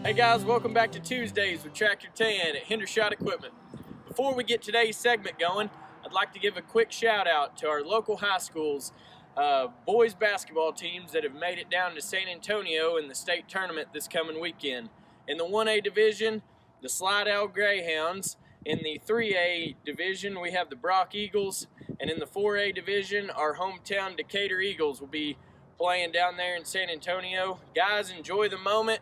Hey guys, welcome back to Tuesdays with Tractor 10 at Hendershot Equipment. Before we get today's segment going, I'd like to give a quick shout out to our local high schools boys basketball teams that have made it down to San Antonio in the state tournament this coming weekend. In the 1A division, the Slidell Greyhounds. In the 3A division, we have the Brock Eagles. And in the 4A division, our hometown Decatur Eagles will be playing down there in San Antonio. Guys, enjoy the moment.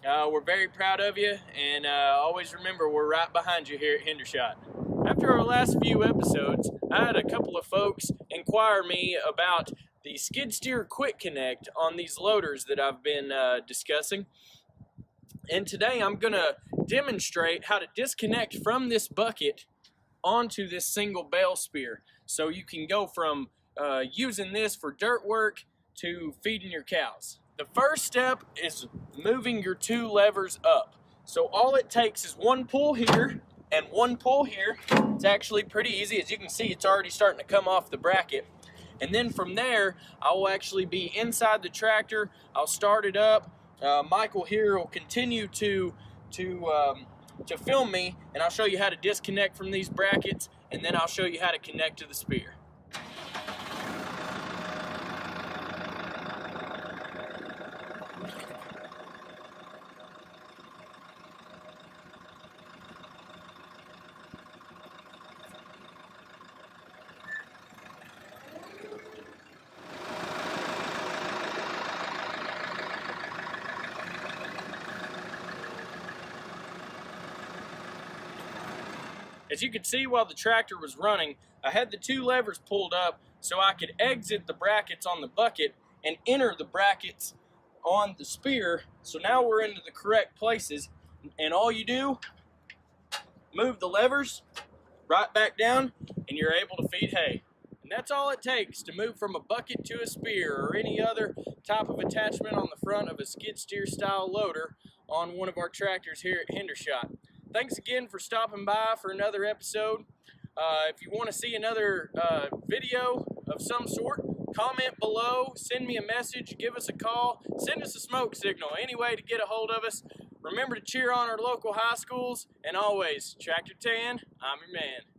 We're very proud of you, and always remember we're right behind you here at Hendershot. After our last few episodes, I had a couple of folks inquire me about the skid steer quick connect on these loaders that I've been discussing. And today I'm going to demonstrate how to disconnect from this bucket onto this single bale spear. So you can go from using this for dirt work to feeding your cows. The first step is moving your two levers up. So all it takes is one pull here and one pull here. It's actually pretty easy. As you can see, it's already starting to come off the bracket. And then from there, I will actually be inside the tractor. I'll start it up. Michael here will continue to film me, and I'll show you how to disconnect from these brackets, and then I'll show you how to connect to the spear. As you can see, while the tractor was running, I had the two levers pulled up so I could exit the brackets on the bucket and enter the brackets on the spear. So now we're into the correct places, and all you do, move the levers right back down, and you're able to feed hay. And that's all it takes to move from a bucket to a spear or any other type of attachment on the front of a skid steer style loader on one of our tractors here at Hendershot. Thanks again for stopping by for another episode. If you want to see another video of some sort, comment below, send me a message, give us a call, send us a smoke signal, any way to get a hold of us. Remember to cheer on our local high schools, and always, Tractor 10, I'm your man.